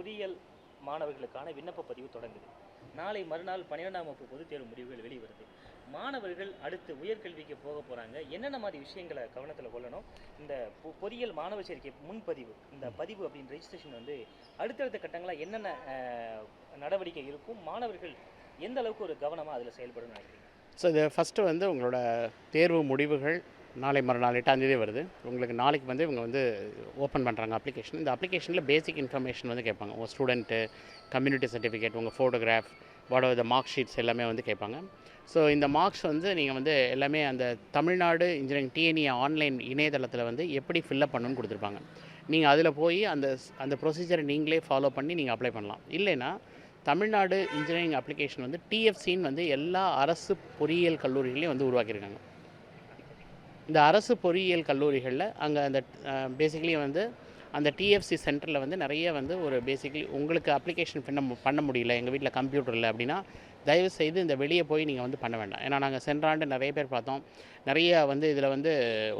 பொறியியல் மாணவர்களுக்கான விண்ணப்ப பதிவு தொடங்குது. நாளை மறுநாள் 12ஆம் வகுப்பு பொதுத் தேர்வு முடிவுகள் வெளிவருது. மாணவர்கள் அடுத்து உயர்கல்விக்கு போக போகிறாங்க. என்னென்ன மாதிரி விஷயங்களை கவனத்தில் கொள்ளணும்? இந்த பொறியியல் மாணவர் சேர்க்கை முன்பதிவு, இந்த பதிவு அப்படின்னு ரெஜிஸ்ட்ரேஷன் வந்து அடுத்தடுத்த கட்டங்களாக என்னென்ன நடவடிக்கை இருக்கும்? மாணவர்கள் எந்த அளவுக்கு ஒரு கவனமாக அதில் செயல்படணும்னு நினைக்கிறீங்க? ஸோ இது ஃபஸ்ட்டு வந்து உங்களோட தேர்வு முடிவுகள் நாளை மறுநாள் 8ஆம் தேதி வருது. உங்களுக்கு நாளைக்கு வந்து இவங்க வந்து ஓப்பன் பண்ணுறாங்க அப்ளிகேஷன். இந்த அப்ளிகேஷனில் பேசிக் இன்ஃபர்மேஷன் வந்து கேட்பாங்க. உங்கள் ஸ்டூடெண்ட்டு, கம்யூனிட்டி சர்டிஃபிகேட், உங்கள் ஃபோட்டோகிராஃப், வாட் மார்க் ஷீட்ஸ் எல்லாமே வந்து கேட்பாங்க. ஸோ இந்த மார்க்ஸ் வந்து நீங்கள் வந்து எல்லாமே அந்த தமிழ்நாடு இன்ஜினியரிங் டிஎன்இ ஆன்லைன் இணையதளத்தில் வந்து எப்படி ஃபில்லப் பண்ணணும்னு கொடுத்துருப்பாங்க. நீங்கள் அதில் போய் அந்த ப்ரொசீஜரை நீங்களே ஃபாலோ பண்ணி நீங்கள் அப்ளை பண்ணலாம். இல்லைன்னா தமிழ்நாடு இன்ஜினியரிங் அப்ளிகேஷன் வந்து டிஎஃப்சின்னு வந்து எல்லா அரசு பொறியியல் கல்லூரிகளையும் வந்து உருவாக்கியிருக்காங்க. இந்த அரசு பொறியியல் கல்லூரிகளில் அங்கே அந்த பேசிக்கலி வந்து அந்த டிஎஃப்சி சென்டரில் வந்து நிறைய வந்து ஒரு பேசிக்கலி உங்களுக்கு அப்ளிகேஷன் பண்ண முடியல, எங்கள் வீட்டில் கம்ப்யூட்டர் இல்லை அப்படின்னா தயவுசெய்து இந்த வெளியே போய் நீங்கள் வந்து பண்ண வேண்டாம். ஏன்னா நாங்கள் சென்ற ஆண்டு நிறைய பேர் பார்த்தோம். நிறைய வந்து இதில் வந்து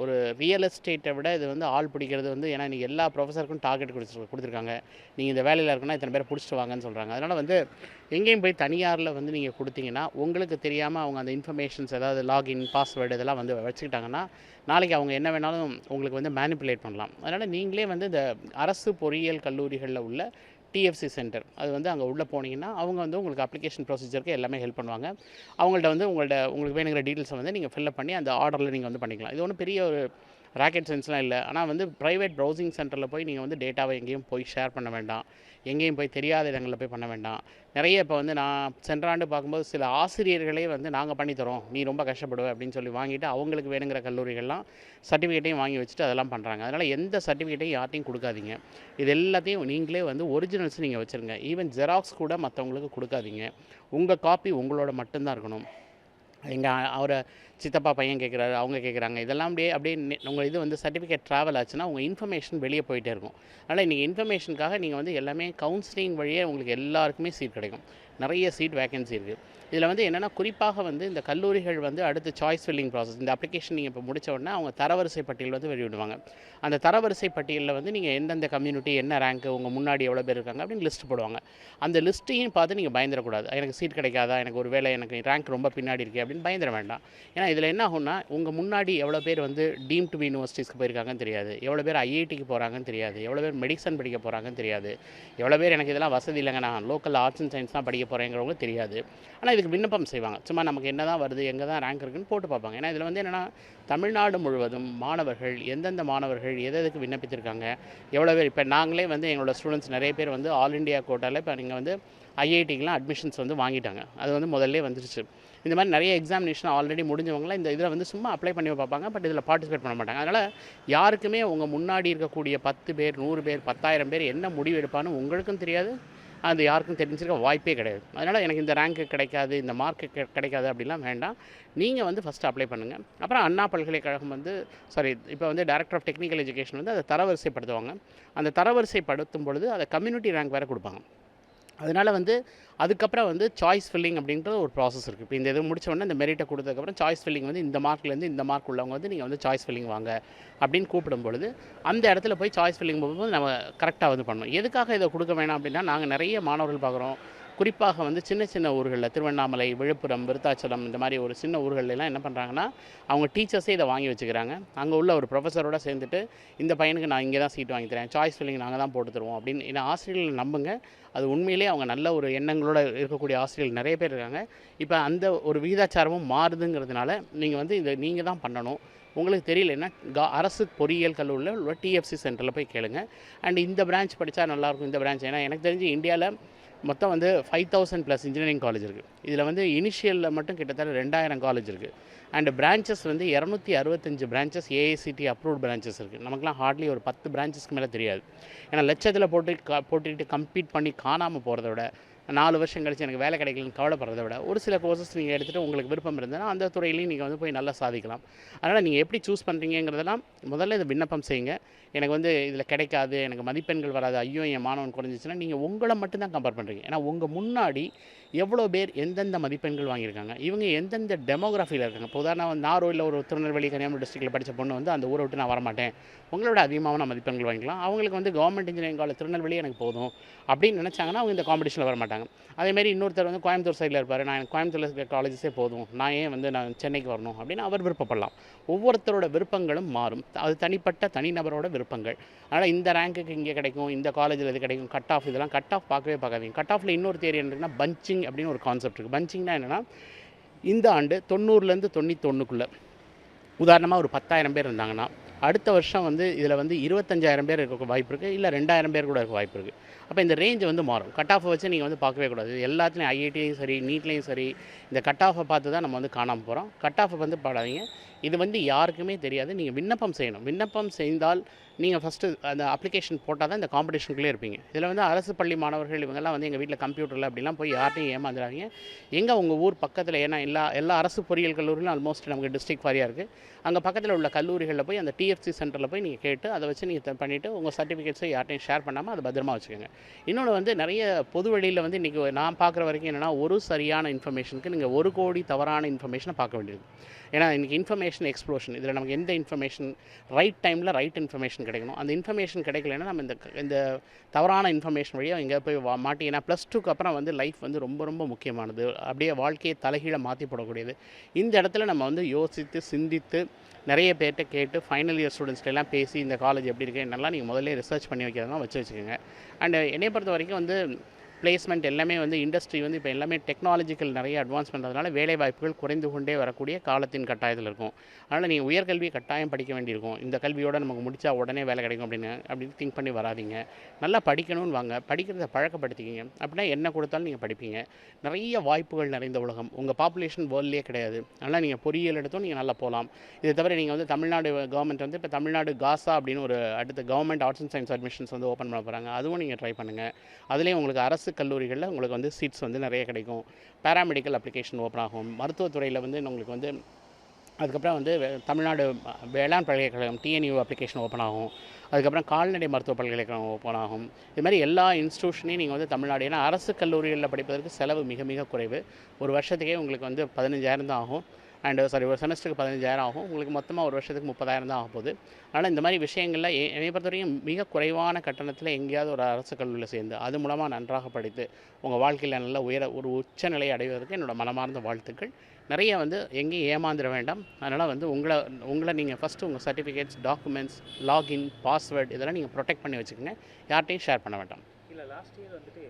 ஒரு ரியல் எஸ்டேட்டை விட இது வந்து ஆள் பிடிக்கிறது வந்து, ஏன்னா நீங்கள் எல்லா ப்ரொஃபஸருக்கும் டார்கெட் கொடுத்துருக்காங்க. நீங்கள் இந்த வேலையில் இருக்குன்னா இத்தனை பேர் பிடிச்சிட்டு வாங்கன்னு சொல்கிறாங்க. அதனால் வந்து எங்கேயும் போய் தனியாரில் வந்து நீங்கள் கொடுத்தீங்கன்னா உங்களுக்கு தெரியாமல் அவங்க அந்த இன்ஃபர்மேஷன்ஸ் ஏதாவது லாகின் பாஸ்வேர்டு இதெல்லாம் வந்து வச்சுக்கிட்டாங்கன்னா நாளைக்கு அவங்க என்ன வேணாலும் உங்களுக்கு வந்து மேனிப்புலேட் பண்ணலாம். அதனால் நீங்களே வந்து இந்த அரசு பொறியியல் கல்லூரிகளில் உள்ள டிஎஃப்சி சென்டர் அது வந்து அங்கே உள்ளே போனீங்கன்னா அவங்க வந்து உங்களுக்கு அப்ளிகேஷன் ப்ரொசீஜருக்கு எல்லாமே ஹெல்ப் பண்ணுவாங்க. அவங்கள்ட்ட வந்து உங்களுக்கு வேணுங்கிற டீட்டெயில்ஸை வந்து நீங்கள் ஃபில்லப் பண்ணி அந்த ஆர்டரில் நீங்கள் வந்து பண்ணிக்கலாம். இது ஒன்றும் பெரிய ஒரு ராக்கெட் சயின்ஸ்லாம் இல்லை. ஆனால் வந்து ப்ரைவேட் ப்ரௌசிங் சென்டரில் போய் நீங்கள் வந்து டேட்டாவை எங்கேயும் போய் ஷேர் பண்ண வேண்டாம், எங்கேயும் போய் தெரியாத இடங்களில் போய் பண்ண வேண்டாம். நிறைய இப்போ வந்து நான் சென்ற ஆண்டு பார்க்கும்போது சில ஆசிரியர்களே வந்து நாங்கள் பண்ணித்தரோம், நீ ரொம்ப கஷ்டப்படுவ அப்படின்னு சொல்லி வாங்கிட்டு அவங்களுக்கு வேணுங்கிற கல்லூரிகள்லாம் சர்டிஃபிகேட்டையும் வாங்கி வச்சுட்டு அதெல்லாம் பண்ணுறாங்க. அதனால் எந்த சர்டிஃபிகேட்டையும் யார்ட்டையும் கொடுக்காதீங்க. இது எல்லாத்தையும் நீங்களே வந்து ஒரிஜினல்ஸ் நீங்கள் வச்சுருங்க. ஈவன் ஜெராக்ஸ் கூட மற்றவங்களுக்கு கொடுக்காதீங்க. உங்கள் காப்பி உங்களோட மட்டும்தான் இருக்கணும். அவரை சித்தப்பா பையன் கேட்குறாரு, அவங்க கேட்குறாங்க, இதெல்லாம் அப்படியே உங்கள் இது வந்து சர்டிஃபிகேட் ட்ராவல் ஆச்சுன்னா உங்கள் இன்ஃபர்மேஷன் வெளியே போயிட்டே இருக்கும். அதனால் நீங்கள் இன்ஃபர்மேஷனுக்காக நீங்கள் வந்து எல்லாமே கவுன்சிலிங் வழியே உங்களுக்கு எல்லாருக்குமே சீட் கிடைக்கும். நிறைய சீட் வேக்கன்சி இருக்குது. இதில் வந்து என்னென்னா குறிப்பாக வந்து இந்த கல்லூரிகள் வந்து அடுத்து சாய்ஸ் ஃபில்லிங் ப்ராசஸ், இந்த அப்ளிகேஷன் நீங்கள் இப்போ முடித்த உடனே அவங்க தரவரிசை பட்டியல் வந்து வெளியிடுவாங்க. அந்த தரவரிசை பட்டியலில் வந்து நீங்கள் எந்தெந்த கம்யூனிட்டி என்ன ரேங்க்கு, உங்கள் முன்னாடி எவ்வளோ பேர் இருக்காங்க அப்படின்னு லிஸ்ட் போடுவாங்க. அந்த லிஸ்ட்டையும் பார்த்து நீங்கள் பயந்துடக்கூடாது. எனக்கு சீட் கிடைக்காதா, எனக்கு ஒரு வேளை எனக்கு ரேங்க் ரொம்ப பின்னாடி இருக்குது அப்படின்னு பயந்துட வேண்டாம். ஏன்னா இதில் என்ன ஆகும்னா உங்கள் முன்னாடி எவ்வளோ பேர் வந்து டீம் டு பி யூனிவர்சிட்டிஸ்க்கு போயிருக்காங்கன்னு தெரியாது, எவ்வளோ பேர் ஐஐடிக்கு போகிறாங்கன்னு தெரியாது, எவ்வளோ பேர் மெடிசன் படிக்க போகிறாங்கன்னு தெரியாது, எவ்வளோ பேர் எனக்கு இதெல்லாம் வசதி இல்லைங்க நான் லோக்கல் ஆர்ட்ஸ் அண்ட் சயின்ஸ் தான் படிக்க போகிறேங்கிறவங்க தெரியாது. ஆனால் இதுக்கு விண்ணப்பம் செய்வாங்க. சும்மா நமக்கு என்ன தான் வருது, எங்கே தான் ரேங்க் இருக்குன்னு போட்டு பார்ப்பாங்க. ஏன்னா இதில் வந்து என்னென்னா தமிழ்நாடு முழுவதும் மாணவர்கள் எந்தெந்த மாணவர்கள் எதுக்கு விண்ணப்பித்திருக்காங்க, எவ்வளோ பேர். இப்போ நாங்களே வந்து எங்களோட ஸ்டூடெண்ட்ஸ் நிறைய பேர் வந்து ஆல் இண்டியா கோட்டாவில் இப்போ நீங்கள் வந்து ஐஐடிக்கெலாம் அட்மிஷன்ஸ் வந்து வாங்கிட்டாங்க. அது வந்து முதல்ல வந்துருச்சு. இந்த மாதிரி நிறைய எக்ஸாமினேஷன் ஆல்ரெடி முடிஞ்சவங்களாம் இந்த இதில் வந்து சும்மா அப்ளை பண்ணி பார்ப்பாங்க, பட் இதில் பார்ட்டிசிபேட் பண்ண மாட்டாங்க. அதனால் யாருக்குமே உங்கள் முன்னாடி இருக்கக்கூடிய 10 பேர் 100 பேர் 10,000 பேர் என்ன முடிவு எடுப்பான்னு உங்களுக்கும் தெரியாது, அது யாருக்கும் தெரிஞ்சிருக்க வாய்ப்பே கிடையாது. அதனால் எனக்கு இந்த ரேங்க்கு கிடைக்காது, இந்த மார்க்கு கிடைக்காது அப்படிலாம் வேண்டாம். நீங்கள் வந்து ஃபஸ்ட்டு அப்ளை பண்ணுங்கள். அப்புறம் அண்ணா பல்கலைக்கழகம் வந்து இப்போ வந்து டைரக்டர் ஆஃப் டெக்னிக்கல் எஜுகேஷன் வந்து அதை தரவரிசைப்படுத்துவாங்க. அந்த தரவரிசைப்படுத்தும் பொழுது அதை கம்யூனிட்டி ரேங்க் வேறு கொடுப்பாங்க. அதனால் வந்து அதுக்கப்புறம் வந்து சாய்ஸ் ஃபில்லிங் அப்படின்ற ஒரு ப்ராசஸ் இருக்குது. இப்போ இந்த இது முடிச்ச உடனே இந்த மெரிட்டை கொடுத்ததுக்கப்புறம் சாய்ஸ் ஃபில்லிங் வந்து இந்த மார்க்லேருந்து இந்த மார்க் உள்ளவங்க வந்து நீங்கள் வந்து சாய்ஸ் ஃபில்லிங் வாங்க அப்படின்னு கூப்பிடும் பொழுது அந்த இடத்துல போய் சாய்ஸ் ஃபில்லிங் போகும்போது நம்ம கரெக்டாக வந்து பண்ணணும். எதுக்காக இதை கொடுக்க வேணாம் அப்படின்னா, நாங்கள் நிறைய மாணவர்கள் பார்க்குறோம், குறிப்பாக வந்து சின்ன சின்ன ஊர்களில் திருவண்ணாமலை, விழுப்புரம், விருத்தாச்சலம் இந்த மாதிரி ஒரு சின்ன ஊர்களெலாம் என்ன பண்ணுறாங்கன்னா அவங்க டீச்சர்ஸே இதை வாங்கி வச்சுக்கிறாங்க. அங்கே உள்ள ஒரு ப்ரொஃபஸரோட சேர்ந்துட்டு இந்த பையனுக்கு நான் இங்கே தான் சீட் வாங்கி தரேன், சாய்ஸ் ஃபில்லிங் நாங்கள் தான் போட்டு தருவோம் அப்படின்னு. ஏன்னா ஆசிரியர்கள் நம்புங்க, அது உண்மையிலே அவங்க நல்ல ஒரு எண்ணங்களோட இருக்கக்கூடிய ஆசிரியர்கள் நிறைய பேர் இருக்காங்க. இப்போ அந்த ஒரு விகிதாச்சாரமும் மாறுதுங்கிறதுனால நீங்கள் வந்து இதை நீங்கள் தான் பண்ணணும். உங்களுக்கு தெரியலன்னா அரசு பொறியியல் கல்லூரியில் உள்ள டிஎஃப்சி சென்டரில் போய் கேளுங்க. அண்ட் இந்த பிரான்ச் படித்தா நல்லாயிருக்கும், இந்த பிரான்ச். ஏன்னா எனக்கு தெரிஞ்சு இந்தியாவில் மொத்தம் வந்து 5000+ இன்ஜினியரிங் காலேஜ் இருக்குது. இதில் வந்து இனிஷியலில் மட்டும் கிட்டத்தட்ட 2000 காலேஜ் இருக்குது. அண்ட் பிரான்ச்சஸ் வந்து 265 பிரான்ச்சஸ் ஏஐசிடி அப்ரூவ்ட் பிரான்ச்சஸ் இருக்குது. நமக்குலாம் ஹார்ட்லி ஒரு 10 பிரான்ச்சஸ்க்கு மேலே தெரியாது. ஏன்னா லட்சத்தில் போட்டுட்டு கம்பீட் பண்ணி காணாமல் போகிறத விட 4 வருஷம் கழிச்சு எனக்கு வேலை கிடைக்கலன்னு கவலைப்படுறத விட ஒரு சில கோர்சஸ் நீங்கள் எடுத்துகிட்டு உங்களுக்கு விருப்பம் இருந்ததுன்னா அந்த துறையிலையும் நீங்கள் வந்து போய் நல்லா சாதிக்கலாம். அதனால் நீங்கள் எப்படி சூஸ் பண்ணுறீங்கிறதெல்லாம் முதல்ல இதை விண்ணப்பம் செய்யுங்க. எனக்கு வந்து இதில் கிடைக்காது, எனக்கு மதிப்பெண்கள் வராது, ஐயோ என் மாணவன் குறைஞ்சிச்சுன்னா நீங்கள் உங்களை மட்டும்தான் கம்பேர் பண்ணுறீங்க. ஏன்னா உங்கள் முன்னாடி எவ்வளோ பேர் எந்தெந்த மதிப்பெண்கள் வாங்கியிருக்காங்க, இவங்க எந்தெந்த டெமோகிராஃபியில் இருக்காங்க. இப்போ உதாரணம் நாரோ இல்லை ஒரு திருநெல்வேலி கன்னியாகுமரி டிஸ்ட்ரிக்ட்டில் படித்த பொண்ணு வந்து அந்த ஊரை விட்டு நான் வரமாட்டேன், உங்களோட அதிகமான மதிப்பெண்கள் வாங்கிக்கலாம். அவங்களுக்கு வந்து கவர்மெண்ட் இன்ஜினியரிங் காலேஜ் திருநெல்வேலி எனக்கு போதும் அப்படின்னு நினச்சாங்கன்னா அவங்க இந்த காம்படிஷனில் வரமாட்டாங்க. அதேமாதிரி இன்னொருத்தர் வந்து கோயம்புத்தூர் சைடில் இருப்பார், நான் எனக்கு கோயம்புத்தூரில் இருக்கிற காலேஜஸே போதும், நான் ஏன் வந்து நான் சென்னைக்கு வரணும் அப்படின்னு அவர் விருப்பப்படலாம். ஒவ்வொருத்தரோட விருப்பங்களும் மாறும். அது தனிப்பட்ட தனிநபரோட விருப்பங்கள். அதனால் இந்த ரேங்க்குக்கு இங்கே கிடைக்கும், இந்த காலேஜில் இது கிடைக்கும், கட் ஆஃப் இதெல்லாம் கட் ஆஃப் பார்க்காதீங்க. கட் ஆஃபில் இன்னொரு தேரி என்னன்னா பஞ்சிங் அப்படின்னு ஒரு கான்செப்ட் இருக்குது. பஞ்சிங்னா என்னென்னா இந்த ஆண்டு 90லேருந்து 91க்குள்ளே உதாரணமாக ஒரு 10,000 பேர் இருந்தாங்கன்னா அடுத்த வருஷம் வந்து இதில் வந்து 25,000 பேர் இருக்க வாய்ப்பு இருக்குது, இல்லை 2,000 பேர் கூட இருக்க வாய்ப்பு இருக்குது. அப்போ இந்த ரேஞ்சை வந்து மாறும். கட் ஆஃபை வச்சு நீங்கள் வந்து பார்க்கவே கூடாது. எல்லாத்துலேயும் ஐஐடிலையும் சரி நீட்லேயும் சரி இந்த கட் ஆஃபை பார்த்து தான் நம்ம வந்து காணாமல் போகிறோம். கட் ஆஃபை வந்து பாடாதீங்க. இது வந்து யாருக்குமே தெரியாது. நீங்கள் விண்ணப்பம் செய்யணும். விண்ணப்பம் செய்தால் நீங்கள் ஃபஸ்ட்டு அந்த அப்ளிகேஷன் போட்டால் தான் இந்த காம்படிஷனுக்குள்ளே இருப்பீங்க. இதில் வந்து அரசு பள்ளி மாணவர்கள் இவங்கெல்லாம் வந்து எங்கள் வீட்டில் கம்ப்யூட்டரில் அப்படிலாம் போய் யார்ட்டையும் ஏமாந்துடாதீங்க. எங்கே உங்கள் ஊர் பக்கத்தில், ஏன்னா எல்லா அரசு பொறியியல் கல்லூரிகளும் ஆல்மோஸ்ட் நமக்கு டிஸ்ட்ரிக்ட் வாரியாக இருக்குது. அங்கே பக்கத்தில் உள்ள கல்லூரிகளில் போய் அந்த டிஎஃப்சி சென்டரில் போய் நீங்கள் கேட்டு அதை வச்சு நீங்கள் பண்ணிவிட்டு உங்கள் சர்டிஃபிகேட்ஸை யார்ட்டையும் ஷேர் பண்ணாமல் அதை பத்திரமா வச்சுக்கோங்க. இன்னொன்று வந்து நிறைய பொது வழியில் வந்து இன்றைக்கி நான் பார்க்குற வரைக்கும் என்னென்னா ஒரு சரியான இன்ஃபர்மேஷனுக்கு நீங்கள் 1 கோடி தவறான இன்ஃபர்மேஷனை பார்க்க வேண்டியது. ஏன்னா இன்றைக்கி இன்ஃபர்மேஷன் எக்ஸ்ப்ளோஷன். இதில் நமக்கு எந்த இன்ஃபர்மேஷன் ரைட் டைமில் ரைட் இன்ஃபர்மேஷன் கிடைக்கணும். அந்த இன்ஃபர்மேஷன் கிடைக்கலன்னா நம்ம இந்த தவறான இன்ஃபர்மேஷன் வழியாக எங்கே போய் மாட்டி. ஏன்னா +2க்கு அப்புறம் வந்து லைஃப் வந்து ரொம்ப ரொம்ப முக்கியமானது. அப்படியே வாழ்க்கையை தலைகீழ மாற்றி போடக்கூடியது. இந்த இடத்துல நம்ம வந்து யோசித்து சிந்தித்து நிறைய பேர்கிட்ட கேட்டு ஃபைனல் இயர் ஸ்டூடெண்ட்ஸ்லாம் பேசி இந்த காலேஜ் எப்படி இருக்குது என்னெல்லாம் நீங்கள் முதல்ல ரிசர்ச் பண்ணி வைக்கிறதெல்லாம் வச்சுக்கோங்க. அண்ட் என்னை பொறுத்த வரைக்கும் வந்து பிளேஸ்மெண்ட் எல்லாமே வந்து இண்டஸ்ட்ரி வந்து இப்போ எல்லாமே டெக்னாலஜிக்கல் நிறைய அட்வான்ஸ் பண்ணுறதுனால வேலை வாய்ப்புகள் குறைந்து கொண்டே வரக்கூடிய காலத்தின் கட்டாயத்தில் இருக்கும். அதனால் நீங்கள் உயர்கல்வியை கட்டாயம் படிக்க வேண்டியிருக்கும். இந்த கல்வியோடு நமக்கு முடித்தா உடனே வேலை கிடைக்கும் அப்படின்னு திங்க் பண்ணி வராதிங்க. நல்லா படிக்கணும்னு வாங்க. படிக்கிறத பழக்கப்படுத்திக்கிங்க. அப்படின்னா என்ன கொடுத்தாலும் நீங்கள் படிப்பீங்க. நிறைய வாய்ப்புகள் நிறைந்த உலகம். உங்கள் பாப்புலேஷன் வேர்ல்ட்லேயே கிடையாது. அதனால் நீங்கள் பொறியியல் எடுத்தும் நீங்கள் நல்லா போகலாம். இதை தவிர நீங்கள் வந்து தமிழ்நாடு கவர்மெண்ட் வந்து இப்போ தமிழ்நாடு காசா அப்படின்னு ஒரு அடுத்த government arts and science admissions வந்து ஓப்பன் பண்ண போகிறாங்க. அதுவும் நீங்கள் ட்ரை பண்ணுங்கள். அதுலேயும் உங்களுக்கு அரசு கல்லூரிகளில் உங்களுக்கு வந்து சீட்ஸ் வந்து நிறைய கிடைக்கும். பேராமெடிக்கல் அப்ளிகேஷன் ஓப்பன் ஆகும். மருத்துவத்துறையில் வந்து உங்களுக்கு வந்து அதுக்கப்புறம் வந்து தமிழ்நாடு வேளாண் பல்கலைக்கழகம் டிஎன்யூ அப்ளிகேஷன் ஓப்பன் ஆகும். அதுக்கப்புறம் கால்நடை மருத்துவ பல்கலைக்கழகம் ஓப்பன் ஆகும். இது மாதிரி எல்லா இன்ஸ்டியூஷனையும் நீங்கள் வந்து தமிழ்நாடு, ஏன்னா அரசு கல்லூரிகளில் படிப்பதற்கு செலவு மிக மிக குறைவு. ஒரு வருஷத்துக்கே உங்களுக்கு வந்து 15,000 தான் ஆகும். ஒரு செமஸ்டருக்கு 15,000 ஆகும். உங்களுக்கு மொத்தமாக ஒரு வருஷத்துக்கு 30,000 தான் ஆக போகுது. அதனால் இந்த மாதிரி விஷயங்களில் என்னை பொறுத்த வரைக்கும் மிக குறைவான கட்டணத்தில் எங்கேயாவது ஒரு அரசு கல்லூரியில் சேர்ந்து அது மூலமாக நன்றாக படித்து உங்கள் வாழ்க்கையில் நல்ல ஒரு உச்ச நிலையை அடைவதற்கு என்னோட மனமார்ந்த வாழ்த்துக்கள். நிறைய வந்து எங்கேயும் ஏமாந்துட வேண்டாம். அதனால் வந்து உங்களை நீங்கள் ஃபஸ்ட்டு உங்கள் சர்டிஃபிகேட்ஸ், டாக்குமெண்ட்ஸ், லாகின், பாஸ்வேர்டு இதெல்லாம் நீங்கள் ப்ரொடெக்ட் பண்ணி வச்சுக்கோங்க. யார்ட்டையும் ஷேர் பண்ண வேண்டாம். இல்லை லாஸ்ட் இயர் வந்துட்டு